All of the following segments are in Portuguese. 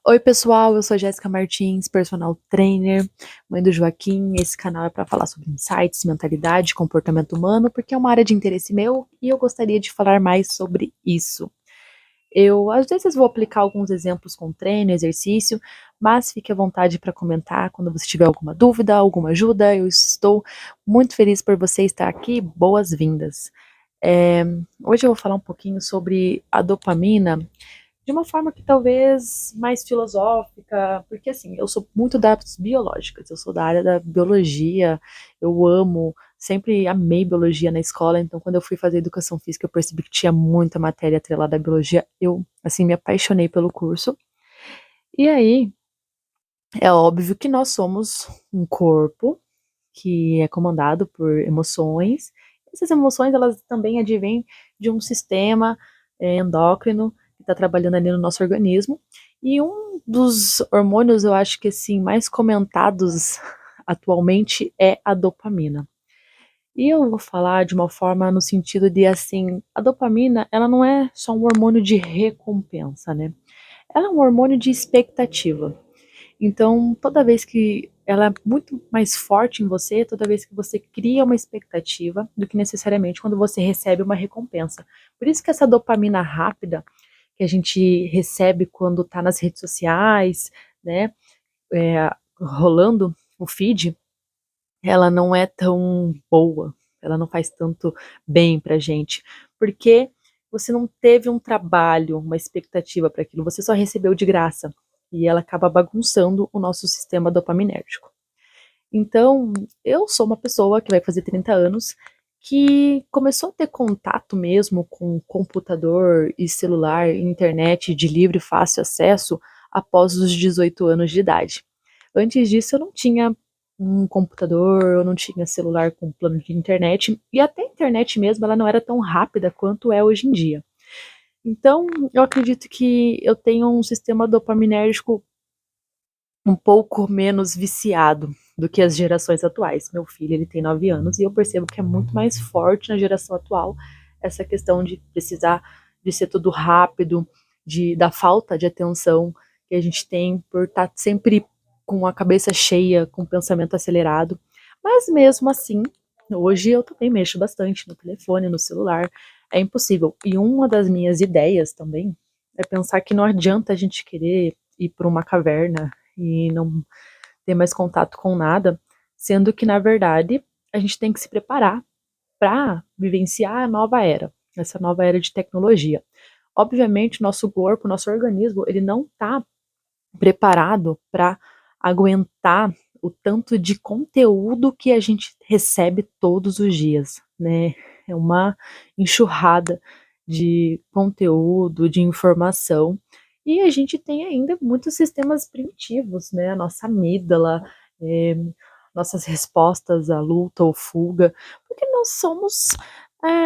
Oi, pessoal, eu sou a Jéssica Martins, personal trainer, mãe do Joaquim. Esse canal é para falar sobre insights, mentalidade, comportamento humano, porque é uma área de interesse meu e eu gostaria de falar mais sobre isso. Eu, às vezes, vou aplicar alguns exemplos com treino, exercício, mas fique à vontade para comentar quando você tiver alguma dúvida, alguma ajuda. Eu estou muito feliz por você estar aqui. Boas-vindas. É, Hoje eu vou falar um pouquinho sobre a dopamina de uma forma que talvez mais filosófica, porque assim, eu sou muito das biológicas, eu sou da área da biologia, eu amo, sempre amei biologia na escola, então quando eu fui fazer educação física eu percebi que tinha muita matéria atrelada à biologia, eu, assim, me apaixonei pelo curso, e aí, é óbvio que nós somos um corpo que é comandado por emoções, essas emoções, elas também advêm de um sistema endócrino que está trabalhando ali no nosso organismo. E um dos hormônios, eu acho que assim, mais comentados atualmente é a dopamina. E eu vou falar de uma forma no sentido de assim, a dopamina, ela não é só um hormônio de recompensa, né? Ela é um hormônio de expectativa. Então, toda vez que ela é muito mais forte em você, toda vez que você cria uma expectativa do que necessariamente quando você recebe uma recompensa. Por isso que essa dopamina rápida que a gente recebe quando está nas redes sociais, né, rolando o feed, ela não é tão boa, ela não faz tanto bem pra gente, porque você não teve um trabalho, uma expectativa para aquilo, você só recebeu de graça e ela acaba bagunçando o nosso sistema dopaminérgico. Então, eu sou uma pessoa que vai fazer 30 anos que começou a ter contato mesmo com computador e celular, internet de livre e fácil acesso após os 18 anos de idade. Antes disso, eu não tinha um computador, eu não tinha celular com plano de internet, e até a internet mesmo, ela não era tão rápida quanto é hoje em dia. Então, eu acredito que eu tenho um sistema dopaminérgico um pouco menos viciado do que as gerações atuais. Meu filho, ele tem 9 anos e eu percebo que é muito mais forte na geração atual essa questão de precisar de ser tudo rápido, da falta de atenção que a gente tem por estar sempre com a cabeça cheia, com o pensamento acelerado. Mas mesmo assim, hoje eu também mexo bastante no telefone, no celular. É impossível. E uma das minhas ideias também é pensar que não adianta a gente querer ir para uma caverna e não ter mais contato com nada, sendo que, na verdade, a gente tem que se preparar para vivenciar a nova era, essa nova era de tecnologia. Obviamente, nosso corpo, nosso organismo, ele não está preparado para aguentar o tanto de conteúdo que a gente recebe todos os dias, né? É uma enxurrada de conteúdo, de informação, e a gente tem ainda muitos sistemas primitivos, né? A nossa amígdala, é, nossas respostas à luta ou fuga, porque nós somos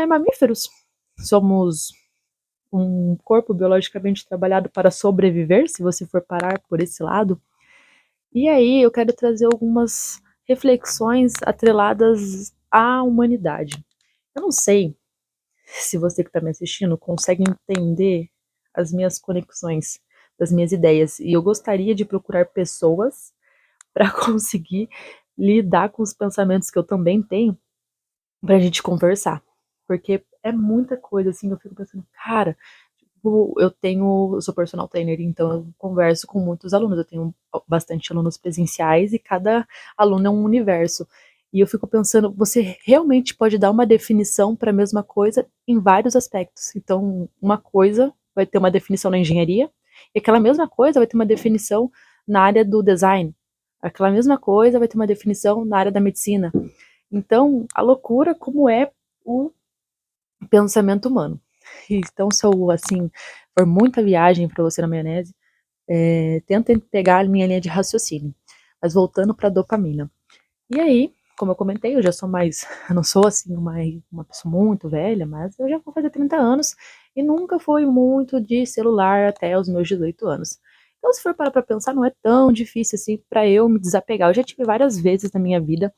mamíferos, somos um corpo biologicamente trabalhado para sobreviver, se você for parar por esse lado. E aí eu quero trazer algumas reflexões atreladas à humanidade. Eu não sei se você que está me assistindo consegue entender as minhas conexões, das minhas ideias. E eu gostaria de procurar pessoas para conseguir lidar com os pensamentos que eu também tenho, para a gente conversar. Porque é muita coisa assim, eu fico pensando, cara, eu sou personal trainer, então eu converso com muitos alunos, eu tenho bastante alunos presenciais e cada aluno é um universo. E eu fico pensando, você realmente pode dar uma definição para a mesma coisa em vários aspectos. Então, uma coisa vai ter uma definição na engenharia, e aquela mesma coisa vai ter uma definição na área do design. Aquela mesma coisa vai ter uma definição na área da medicina. Então, a loucura como é o pensamento humano. Então, se eu, assim, for muita viagem para você na maionese, tenta pegar a minha linha de raciocínio. Mas voltando para a dopamina. E aí, como eu comentei, eu já sou mais, eu não sou assim uma pessoa muito velha, mas eu já vou fazer 30 anos e nunca fui muito de celular até os meus 18 anos. Então, se for parar para pensar, não é tão difícil assim para eu me desapegar. Eu já tive várias vezes na minha vida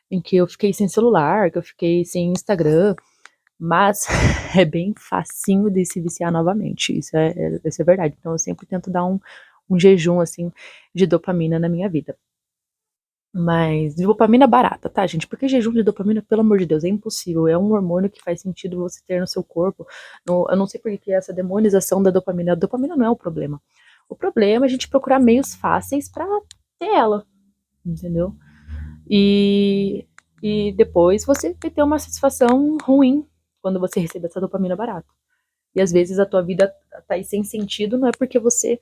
em que eu fiquei sem celular, que eu fiquei sem Instagram, mas é bem facinho de se viciar novamente, isso é verdade. Então eu sempre tento dar um jejum, assim, de dopamina na minha vida. Mas de dopamina barata, tá, gente? Porque jejum de dopamina, pelo amor de Deus, é impossível. É um hormônio que faz sentido você ter no seu corpo. Eu não sei por que essa demonização da dopamina. A dopamina não é o problema. O problema é a gente procurar meios fáceis pra ter ela, entendeu? E, e depois você vai ter uma satisfação ruim quando você recebe essa dopamina barata. E às vezes a tua vida tá aí sem sentido, não é porque você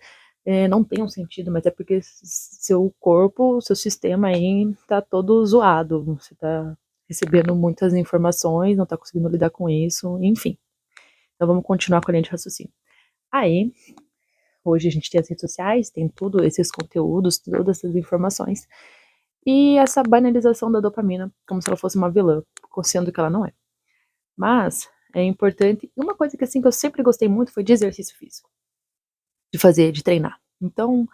não tem um sentido, mas é porque seu corpo, seu sistema aí tá todo zoado. Você tá recebendo muitas informações, não tá conseguindo lidar com isso, enfim. Então vamos continuar com a linha de raciocínio. Aí, hoje a gente tem as redes sociais, tem tudo, esses conteúdos, todas essas informações. E essa banalização da dopamina, como se ela fosse uma vilã, sendo que ela não é. Mas é importante. Uma coisa que assim que eu sempre gostei muito foi de exercício físico, de fazer, de treinar. Então,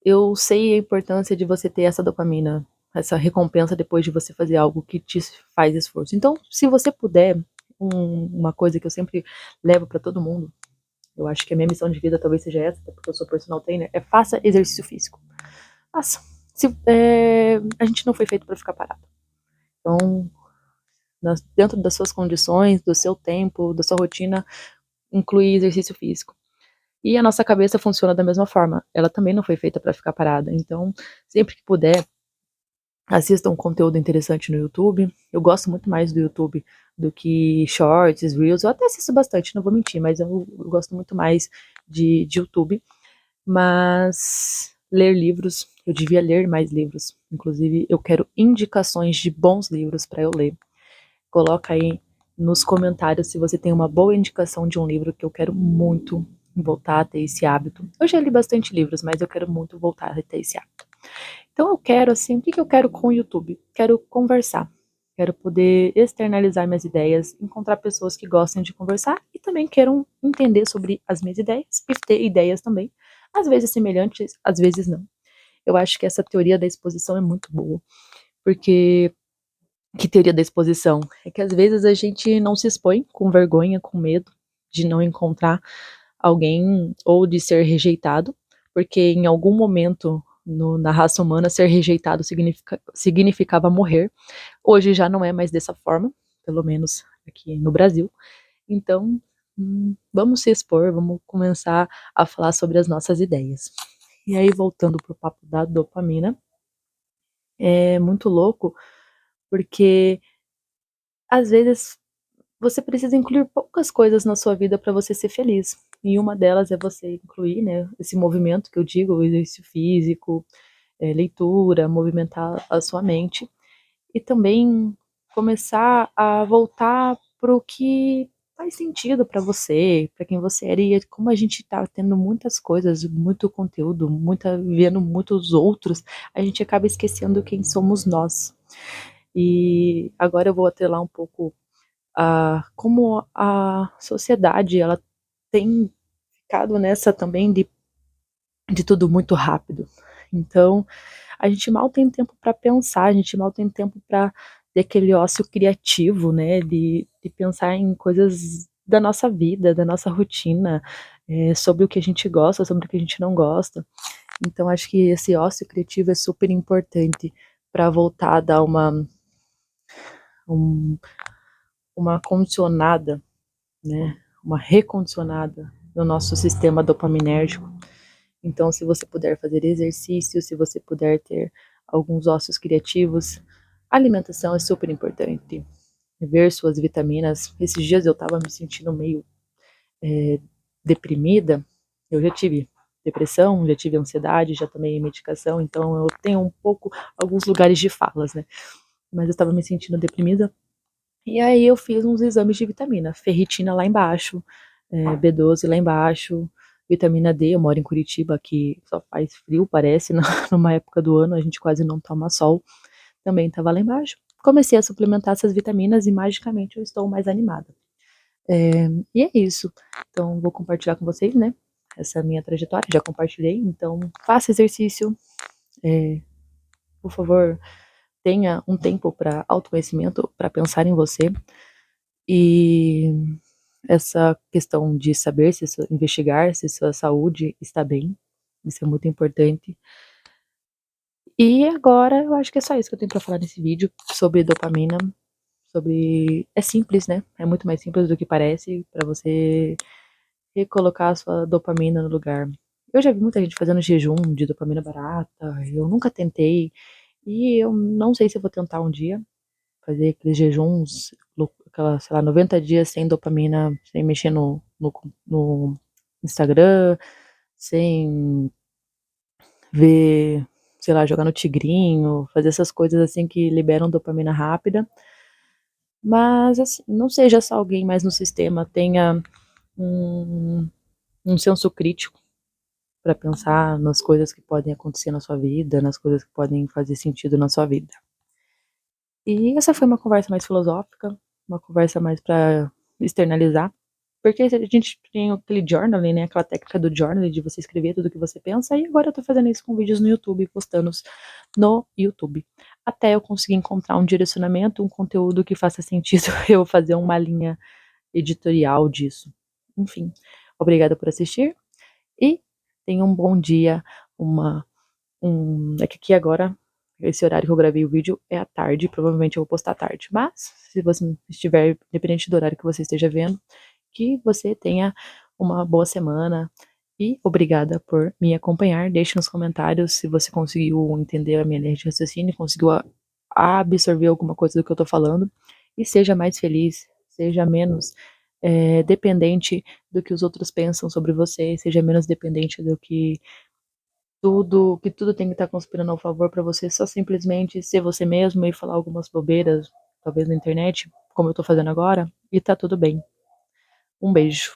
eu sei a importância de você ter essa dopamina, essa recompensa depois de você fazer algo que te faz esforço. Então, se você puder, uma coisa que eu sempre levo para todo mundo, eu acho que a minha missão de vida talvez seja essa, porque eu sou personal trainer, é faça exercício físico. Faça. A gente não foi feito para ficar parado. Então, dentro das suas condições, do seu tempo, da sua rotina, incluir exercício físico. E a nossa cabeça funciona da mesma forma. Ela também não foi feita para ficar parada. Então, sempre que puder, assista um conteúdo interessante no YouTube. Eu gosto muito mais do YouTube do que shorts, reels. Eu até assisto bastante, não vou mentir, mas eu gosto muito mais de YouTube. Mas ler livros, eu devia ler mais livros. Inclusive, eu quero indicações de bons livros para eu ler. Coloca aí nos comentários se você tem uma boa indicação de um livro, que eu quero muito voltar a ter esse hábito. Eu já li bastante livros, mas eu quero muito voltar a ter esse hábito. Então eu quero, assim, o que eu quero com o YouTube? Quero conversar. Quero poder externalizar minhas ideias, encontrar pessoas que gostem de conversar e também queiram entender sobre as minhas ideias e ter ideias também, às vezes semelhantes, às vezes não. Eu acho que essa teoria da exposição é muito boa, porque que teoria da exposição? É que às vezes a gente não se expõe com vergonha, com medo de não encontrar alguém ou de ser rejeitado, porque em algum momento na raça humana ser rejeitado significava morrer. Hoje já não é mais dessa forma, pelo menos aqui no Brasil. Então, vamos se expor, vamos começar a falar sobre as nossas ideias. E aí, voltando pro papo da dopamina, é muito louco, porque às vezes você precisa incluir poucas coisas na sua vida para você ser feliz. E uma delas é você incluir, né, esse movimento que eu digo, o exercício físico, leitura, movimentar a sua mente. E também começar a voltar para o que faz sentido para você, para quem você era. E como a gente está tendo muitas coisas, muito conteúdo, vendo muitos outros, a gente acaba esquecendo quem somos nós. E agora eu vou atrelar um pouco como a sociedade ela tem ficado nessa também de tudo muito rápido. Então, a gente mal tem tempo para pensar, a gente mal tem tempo para ter aquele ócio criativo, né, de pensar em coisas da nossa vida, da nossa rotina, sobre o que a gente gosta, sobre o que a gente não gosta. Então, acho que esse ócio criativo é super importante para voltar a dar um, uma condicionada, né, uma recondicionada no nosso sistema dopaminérgico. Então, se você puder fazer exercício, se você puder ter alguns ócios criativos, a alimentação é super importante. Ver suas vitaminas. Esses dias eu estava me sentindo meio deprimida. Eu já tive depressão, já tive ansiedade, já tomei medicação, então eu tenho um pouco, alguns lugares de falas, né? Mas eu estava me sentindo deprimida. E aí eu fiz uns exames de vitamina, ferritina lá embaixo, B12 lá embaixo, vitamina D, eu moro em Curitiba, que só faz frio, parece, numa época do ano, a gente quase não toma sol, também estava lá embaixo. Comecei a suplementar essas vitaminas e magicamente eu estou mais animada. E é isso. Então vou compartilhar com vocês, né? Essa minha trajetória, já compartilhei, então faça exercício, por favor, tenha um tempo para autoconhecimento, para pensar em você. E essa questão de saber investigar se sua saúde está bem, Isso é muito importante. E agora eu acho que é só isso que eu tenho pra falar nesse vídeo sobre dopamina, sobre... É simples, né? É muito mais simples do que parece pra você recolocar a sua dopamina no lugar. Eu já vi muita gente fazendo jejum de dopamina barata, eu nunca tentei, e eu não sei se eu vou tentar um dia, fazer aqueles jejuns, aquela, sei lá, 90 dias sem dopamina, sem mexer no Instagram, sem ver, sei lá, jogar no tigrinho, fazer essas coisas assim que liberam dopamina rápida. Mas, assim, não seja só alguém mais no sistema, tenha um, um senso crítico para pensar nas coisas que podem acontecer na sua vida, nas coisas que podem fazer sentido na sua vida. E essa foi uma conversa mais filosófica, uma conversa mais para externalizar, porque a gente tem aquele journaling, né, aquela técnica do journaling de você escrever tudo o que você pensa, e agora eu tô fazendo isso com vídeos no YouTube, postando no YouTube, até eu conseguir encontrar um direcionamento, um conteúdo que faça sentido eu fazer uma linha editorial disso. Enfim, obrigada por assistir e tenha um bom dia, é que aqui agora, esse horário que eu gravei o vídeo é à tarde, provavelmente eu vou postar à tarde. Mas, se você estiver, independente do horário que você esteja vendo, que você tenha uma boa semana e obrigada por me acompanhar. Deixe nos comentários se você conseguiu entender a minha linha de raciocínio, conseguiu absorver alguma coisa do que eu tô falando e seja mais feliz, seja menos dependente do que os outros pensam sobre você, seja menos dependente do que tudo tem que estar conspirando ao favor para você só simplesmente ser você mesmo e falar algumas bobeiras, talvez na internet, como eu tô fazendo agora, e tá tudo bem. Um beijo.